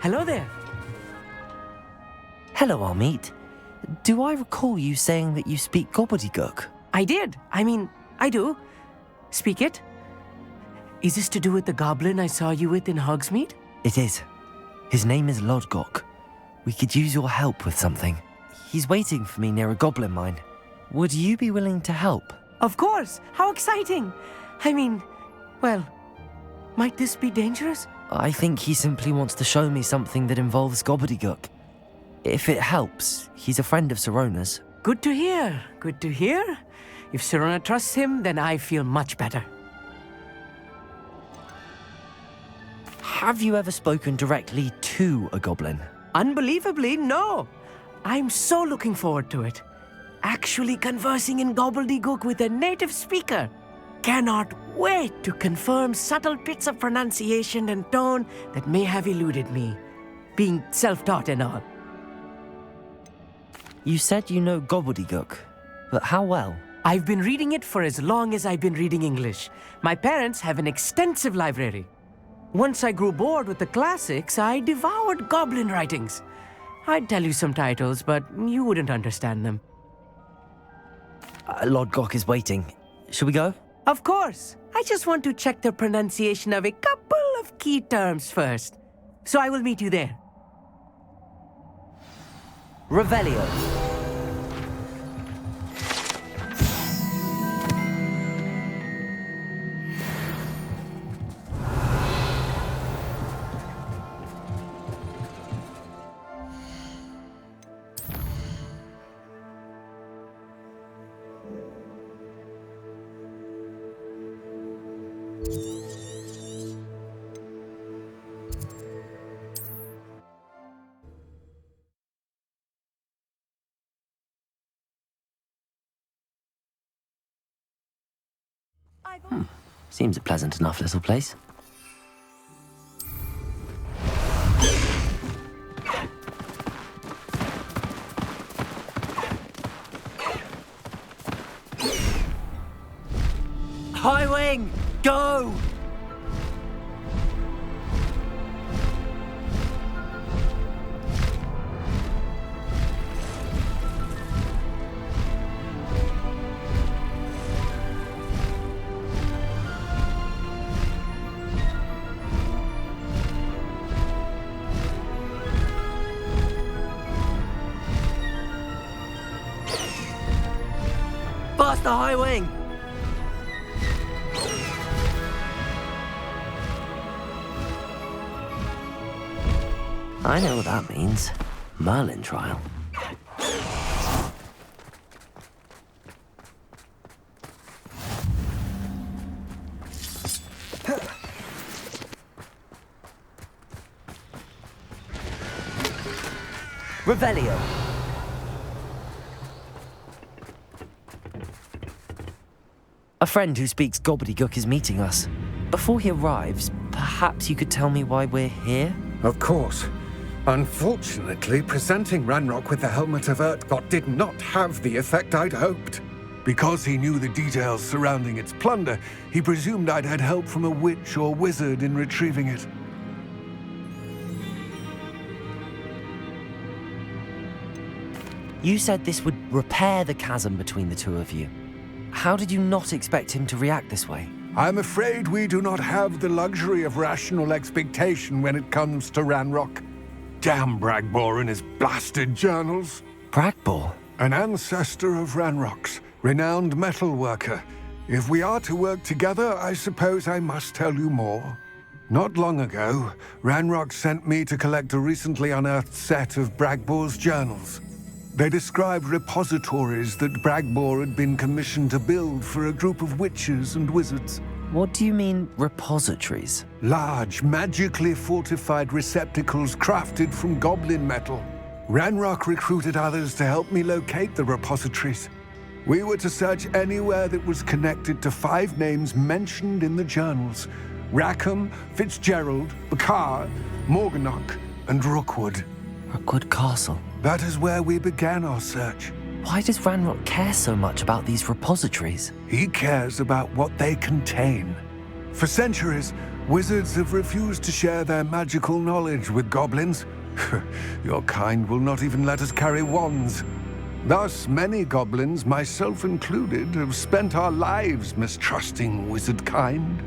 Hello there. Hello, Amit. Do I recall you saying that you speak Gobbledegook? I did. I do. Speak it. Is this to do with the goblin I saw you with in Hogsmeade? It is. His name is Lodgok. We could use your help with something. He's waiting for me near a goblin mine. Would you be willing to help? Of course. How exciting. Well, might this be dangerous? I think he simply wants to show me something that involves Gobbledegook. If it helps, he's a friend of Sirona's. Good to hear. Good to hear. If Sirona trusts him, then I feel much better. Have you ever spoken directly to a goblin? Unbelievably, no. I'm so looking forward to it. Actually conversing in Gobbledegook with a native speaker. Cannot wait to confirm subtle bits of pronunciation and tone that may have eluded me, being self-taught and all. You said you know Gobbledegook, but how well? I've been reading it for as long as I've been reading English. My parents have an extensive library. Once I grew bored with the classics, I devoured goblin writings. I'd tell you some titles, but you wouldn't understand them. Lodgok is waiting. Shall we go? Of course. I just want to check the pronunciation of a couple of key terms first. So I will meet you there. Revelio. Seems a pleasant enough little place. High wing, go! Past the high wing! I know what that means. Merlin trial. Revelio. A friend who speaks Gobbledegook is meeting us. Before he arrives, perhaps you could tell me why we're here? Of course. Unfortunately, presenting Ranrock with the Helmet of Urtkot did not have the effect I'd hoped. Because he knew the details surrounding its plunder, he presumed I'd had help from a witch or wizard in retrieving it. You said this would repair the chasm between the two of you. How did you not expect him to react this way? I'm afraid we do not have the luxury of rational expectation when it comes to Ranrock. Damn Bragbor and his blasted journals. Bragbor? An ancestor of Ranrock's, renowned metal worker. If we are to work together, I suppose I must tell you more. Not long ago, Ranrock sent me to collect a recently unearthed set of Bragbor's journals. They described repositories that Bragbor had been commissioned to build for a group of witches and wizards. What do you mean, repositories? Large, magically fortified receptacles crafted from goblin metal. Ranrock recruited others to help me locate the repositories. We were to search anywhere that was connected to 5 names mentioned in the journals: Rackham, Fitzgerald, Bakar, Morganach, and Rookwood. Rookwood Castle. That is where we began our search. Why does Ranrock care so much about these repositories? He cares about what they contain. For centuries, Wizards have refused to share their magical knowledge with goblins. Your kind will not even let us carry wands. Thus, many goblins, myself included, have spent our lives mistrusting wizard kind.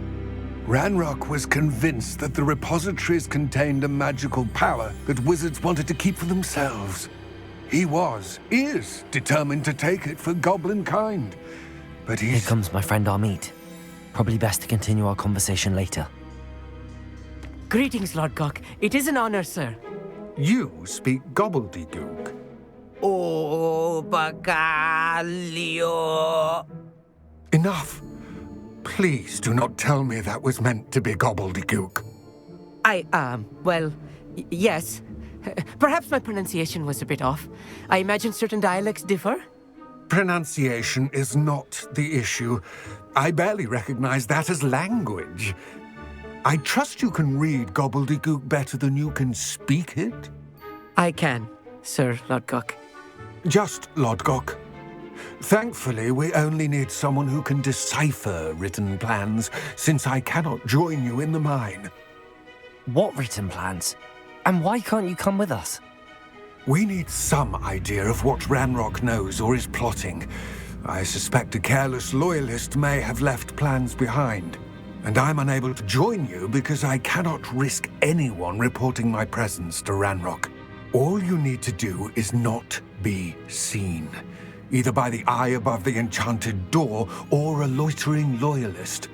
Ranrock was convinced that the repositories contained a magical power that wizards wanted to keep for themselves. He is determined to take it for goblin kind. But Here comes my friend Amit. Probably best to continue our conversation later. Greetings, Lord Gok. It is an honor, sir. You speak Gobbledegook. Oh, Bacalio. Enough. Please do not tell me that was meant to be Gobbledegook. Yes. Perhaps my pronunciation was a bit off. I imagine certain dialects differ. Pronunciation is not the issue. I barely recognize that as language. I trust you can read Gobbledegook better than you can speak it? I can, Sir Lord Gok. Just Lord Gok. Thankfully, we only need someone who can decipher written plans, since I cannot join you in the mine. What written plans? And why can't you come with us? We need some idea of what Ranrock knows or is plotting. I suspect a careless loyalist may have left plans behind. And I'm unable to join you because I cannot risk anyone reporting my presence to Ranrock. All you need to do is not be seen, either by the eye above the enchanted door or a loitering loyalist.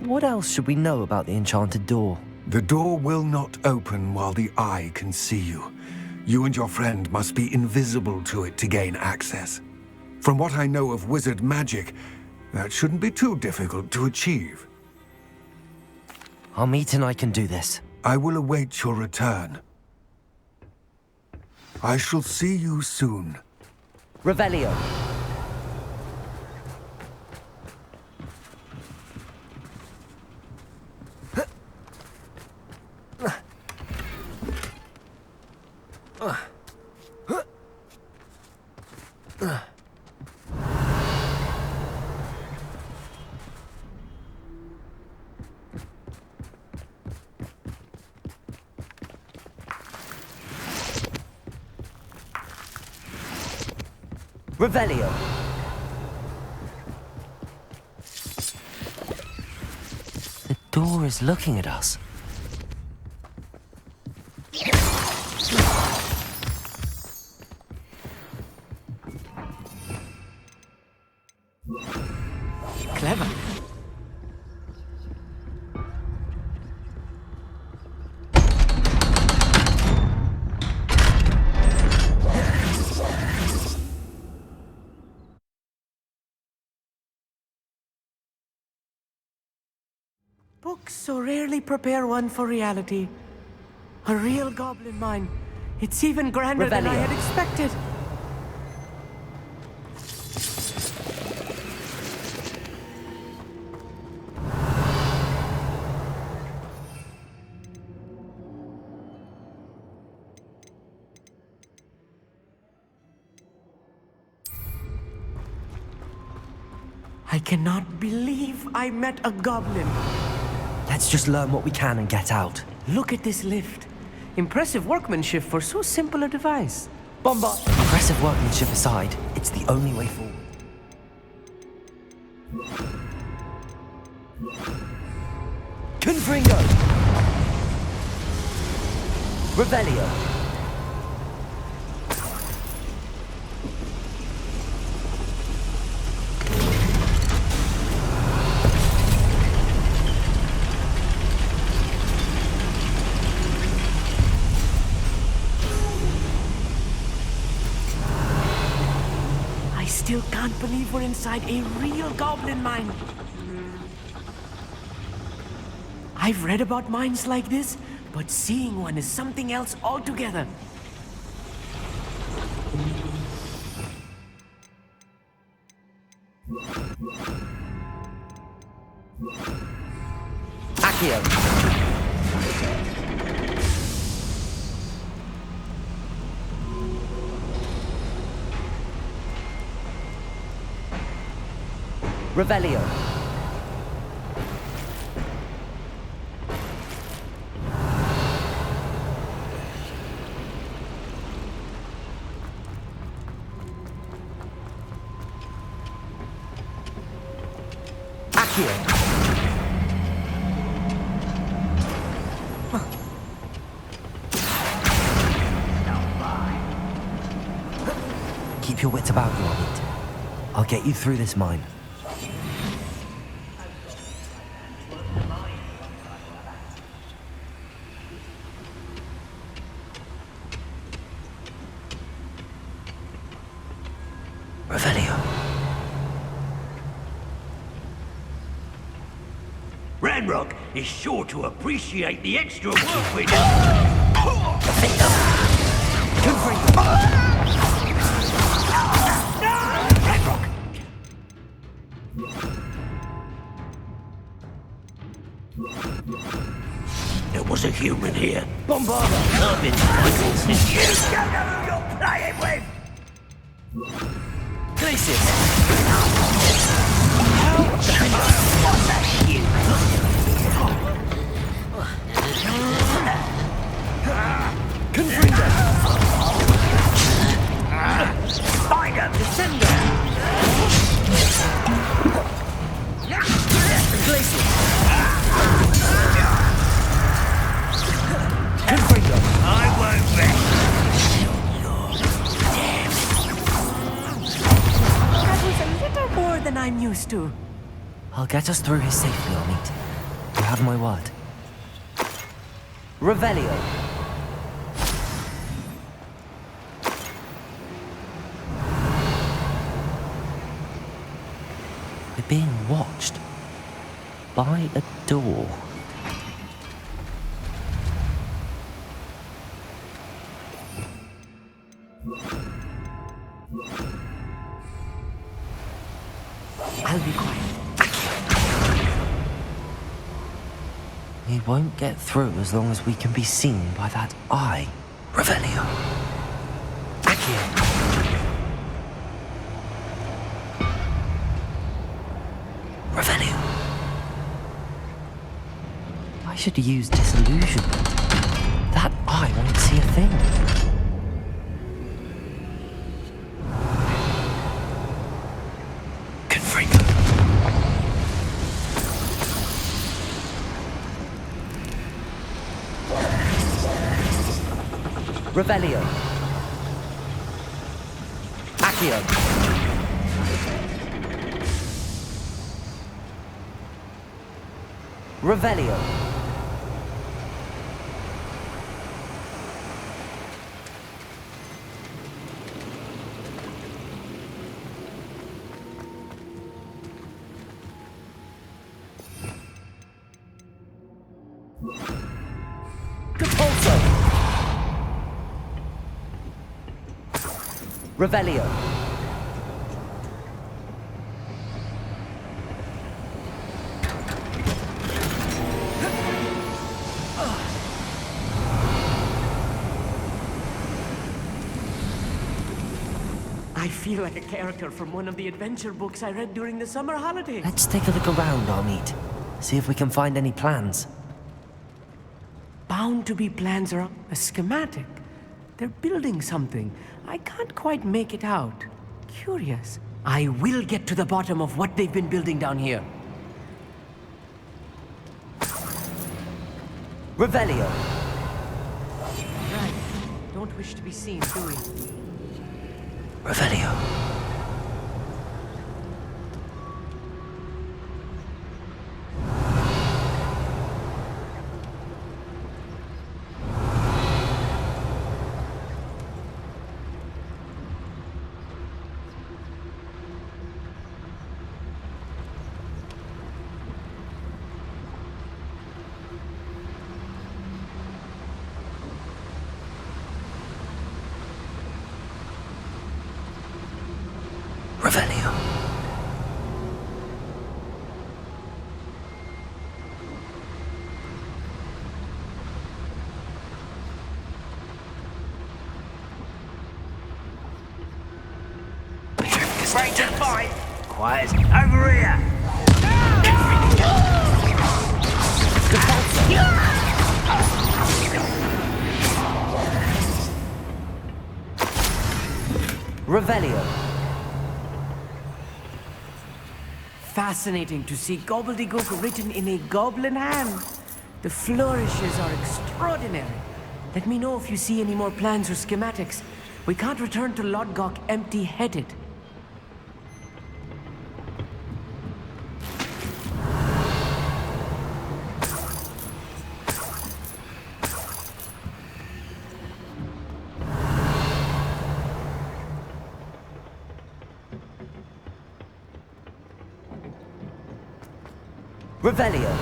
What else should we know about the enchanted door? The door will not open while the eye can see you. You and your friend must be invisible to it to gain access. From what I know of wizard magic, that shouldn't be too difficult to achieve. Amit and I can do this. I will await your return. I shall see you soon. Revelio. Revelio. The door is looking at us. Clever. Books so rarely prepare one for reality. A real goblin mine. It's even grander than I Revelio. had expected. I cannot believe I met a goblin. Let's just learn what we can and get out. Look at this lift. Impressive workmanship for so simple a device. Bombard! Impressive workmanship aside, it's the only way forward. Confringo! Revelio! I still can't believe we're inside a real goblin mine. I've read about mines like this, but seeing one is something else altogether. Accio! Revelio! Accio. Keep your wits about you, Amit. I'll get you through this mine. Revelio. Ranrock is sure to appreciate the extra work we do. Ranrock! There was a human here. Bombarda! I've been since you don't know who you're playing with! Glacius! What's that you? Confringo! Spider! Descender! Glacius! Confringo! I won't rest. That was a little more than I'm used to. I'll get us through here safely, Amit. You have my word. Revelio. We're being watched by a door. I'll be quiet. We won't get through as long as we can be seen by that eye. Revelio. Accio. Revelio. I should use disillusionment. That eye won't see a thing. Confringo. Revelio. Accio. Revelio. Capulso. Revelio. I feel like a character from one of the adventure books I read during the summer holidays. Let's take a look around, Amit. See if we can find any plans. Bound to be plans or a schematic. They're building something. I can't quite make it out. Curious. I will get to the bottom of what they've been building down here. Revelio. Right. Don't wish to be seen, do we? Revelio. Revelio. Break the fight! Quiet. Over here! Revelio. fascinating to see Gobbledegook written in a goblin hand. The flourishes are extraordinary. Let me know if you see any more plans or schematics. We can't return to Lodgok empty-headed. Revelio.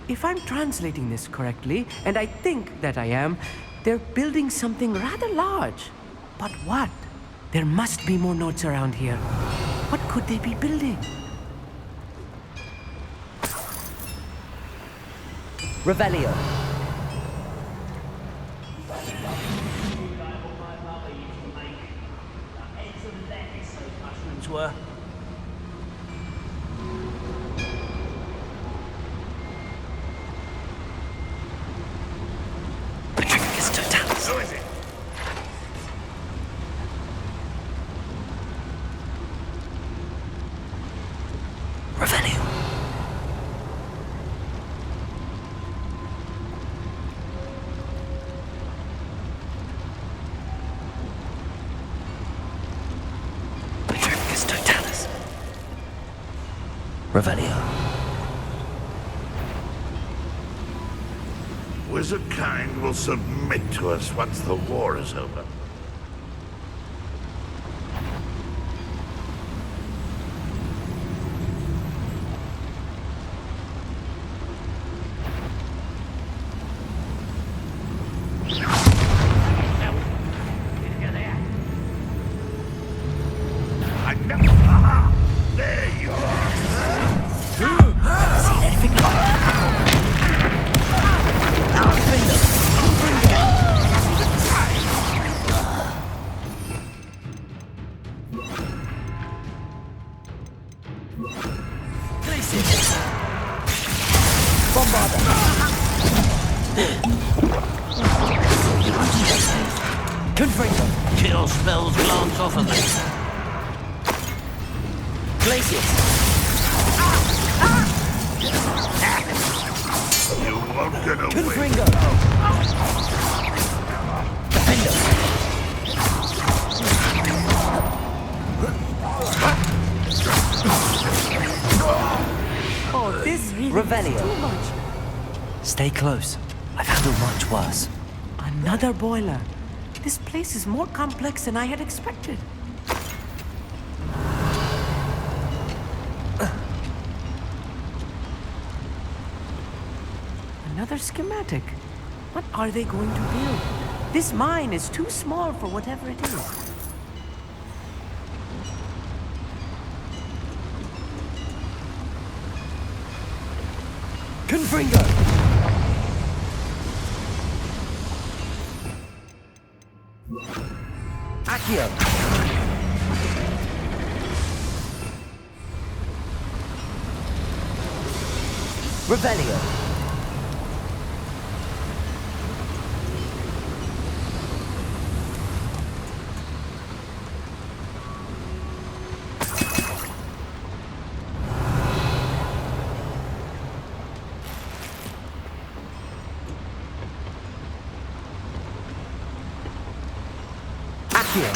If I'm translating this correctly, and I think that I am, they're building something rather large. But what? There must be more notes around here. What could they be building? Revelio. Were. Patricus Totalis. Who is it? Revelio. Patricus Totalis. Revelio. Wizard kind will submit to us once the war is over. There you are! Kill spells glance off of them. Glacius. You won't get away. Confringo. Defender. Oh, this really Revelio. is too much. Stay close. I've handled much worse. Another boiler. This place is more complex than I had expected. Another schematic. What are they going to build? This mine is too small for whatever it is. Confringo. Accio. Revelio. Accio.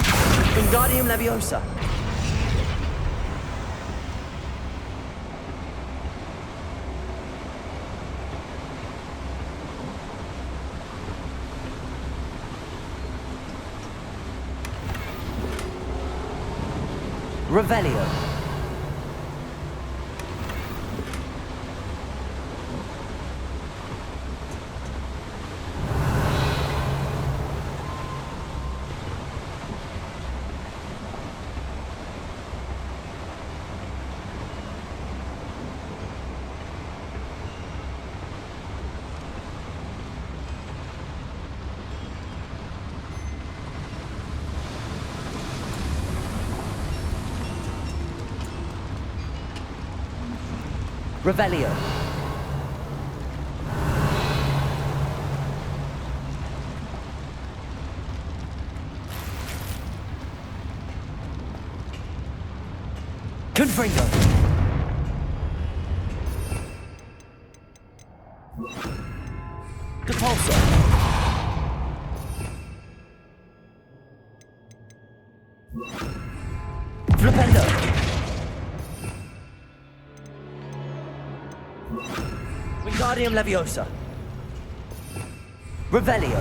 Wingardium Leviosa. Revelio. Revelio. Confringo. Depulso. Flipendo. Wingardium Leviosa. Revelio.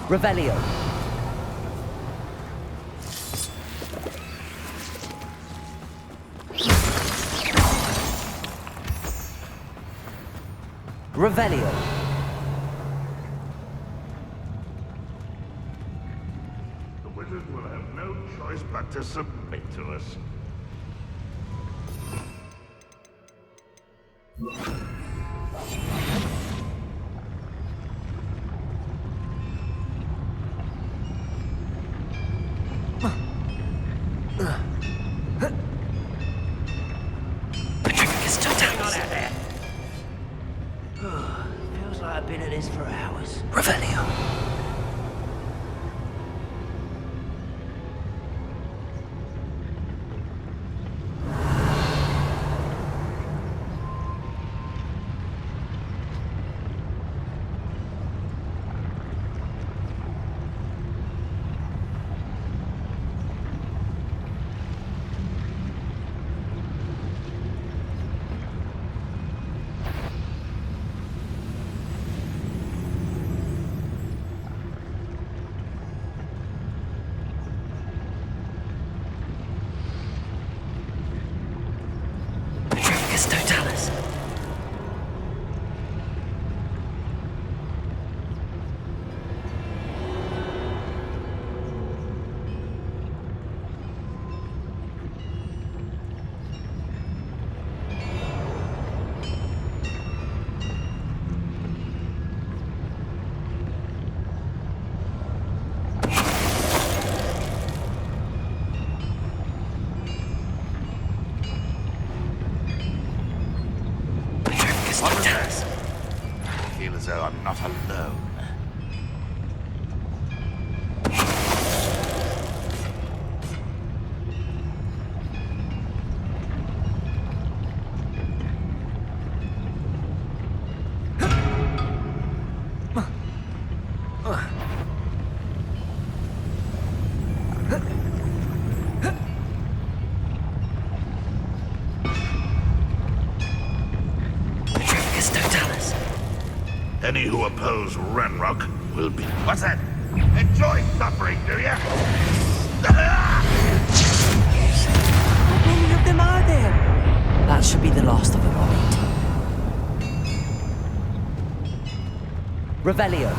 Revelio. Revelio. The wizard will have no choice but to submit to us. Hang on out there. Feels like I've been at this for hours. Revelio. Totalis. I feel as though I'm not alone. Any who oppose Ranrock will be... What's that? Enjoy suffering, do ya? How many of them are there? That should be the last of them, I'll eat. Revelio.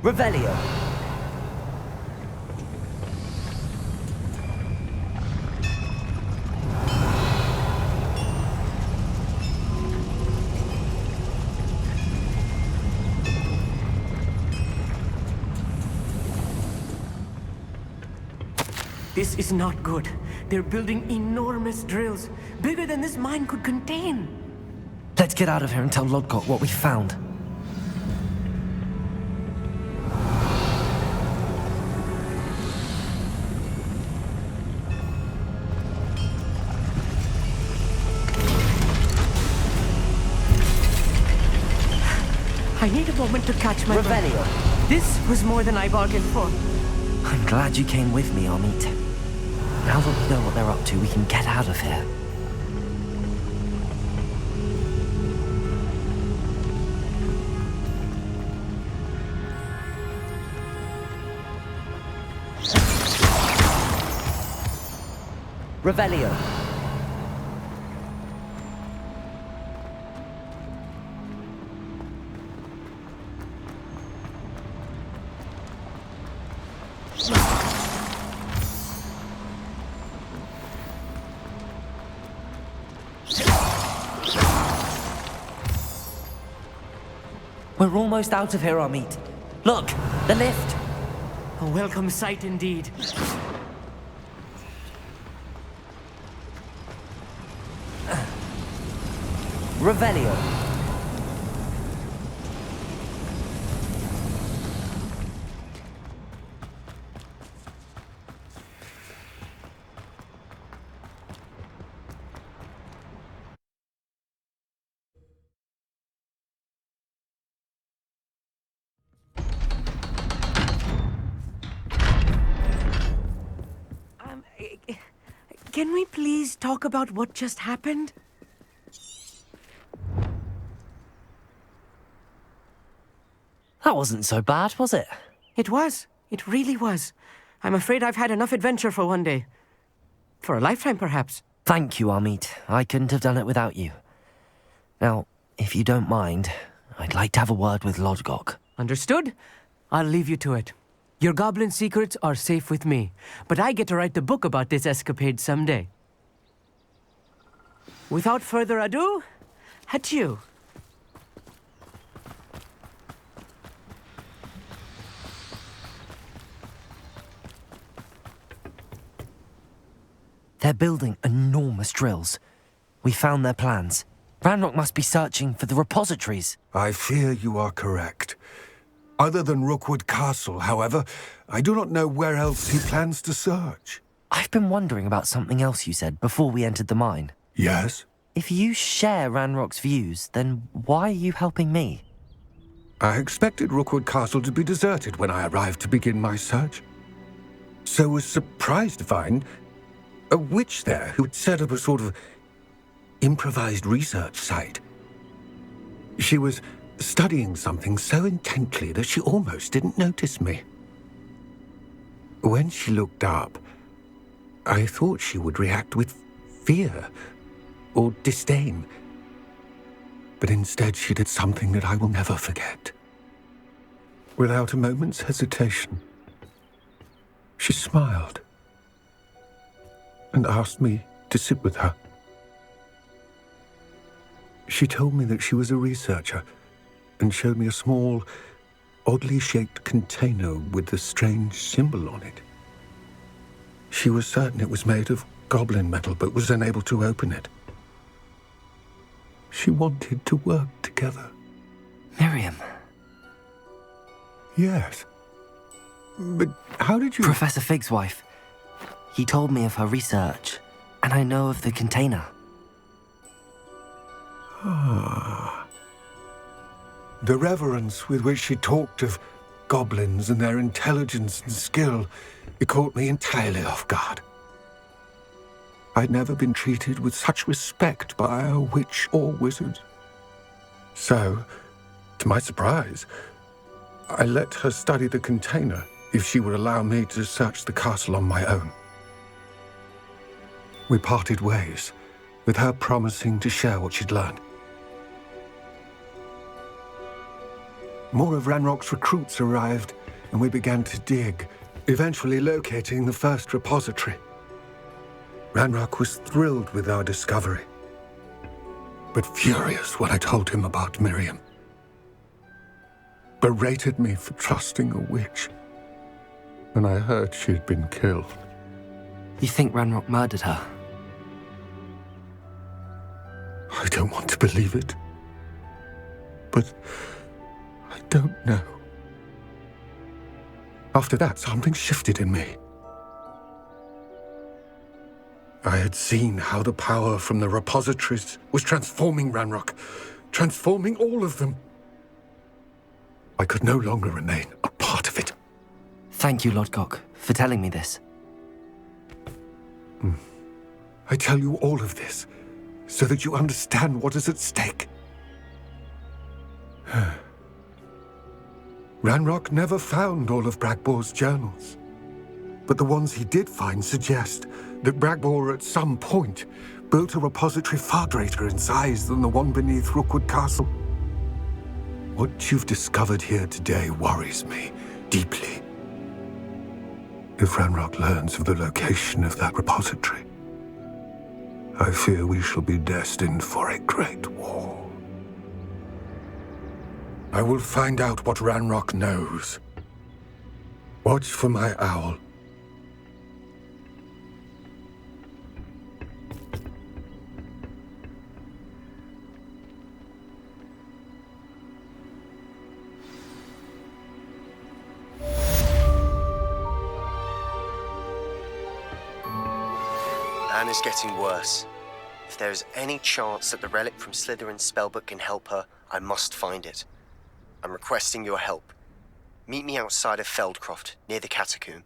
Revelio. This is not good. They're building enormous drills, bigger than this mine could contain. Let's get out of here and tell Lodgok what we found. I need a moment to catch my breath. Revelio. This was more than I bargained for. I'm glad you came with me, Amit. Now that we know what they're up to, we can get out of here. Revelio. We're almost out of here, Amit. Look, the lift. A welcome sight indeed. Revelio. Can we please talk about what just happened? That wasn't so bad, was it? It was. It really was. I'm afraid I've had enough adventure for one day. For a lifetime, perhaps. Thank you, Amit. I couldn't have done it without you. Now, if you don't mind, I'd like to have a word with Lodgok. Understood? I'll leave you to it. Your goblin secrets are safe with me, but I get to write the book about this escapade someday. Without further ado, adieu. They're building enormous drills. We found their plans. Ranrock must be searching for the repositories. I fear you are correct. Other than Rookwood Castle, however, I do not know where else he plans to search. I've been wondering about something else you said before we entered the mine. Yes? If you share Ranrock's views, then why are you helping me? I expected Rookwood Castle to be deserted when I arrived to begin my search. So was surprised to find a witch there who had set up a sort of improvised research site. She was studying something so intently that she almost didn't notice me. When she looked up, I thought she would react with fear or disdain. But instead she did something that I will never forget. Without a moment's hesitation, she smiled and asked me to sit with her. She told me that she was a researcher and showed me a small, oddly shaped container with a strange symbol on it. She was certain it was made of goblin metal, but was unable to open it. She wanted to work together. Miriam. Yes. But how did you... Professor Fig's wife. He told me of her research, and I know of the container. Ah. The reverence with which she talked of goblins and their intelligence and skill, it caught me entirely off guard. I'd never been treated with such respect by a witch or wizard. So, to my surprise, I let her study the container if she would allow me to search the castle on my own. We parted ways, with her promising to share what she'd learned. more of Ranrock's recruits arrived, and we began to dig, eventually locating the first repository. Ranrock was thrilled with our discovery, but furious when I told him about Miriam. Berated me for trusting a witch, and I heard she'd been killed. You think Ranrock murdered her? I don't want to believe it, but I don't know. After that, something shifted in me. I had seen how the power from the repositories was transforming Ranrock, transforming all of them. I could no longer remain a part of it. Thank you, Lodgok, for telling me this. I tell you all of this so that you understand what is at stake. Ranrock never found all of Bragbor's journals, but the ones he did find suggest that Bragbor at some point built a repository far greater in size than the one beneath Rookwood Castle. What you've discovered here today worries me deeply. If Ranrock learns of the location of that repository, I fear we shall be destined for a great war. I will find out what Ranrock knows. Watch for my owl. Anne is getting worse. If there is any chance that the relic from Slytherin's spellbook can help her, I must find it. I'm requesting your help. Meet me outside of Feldcroft, near the Catacomb.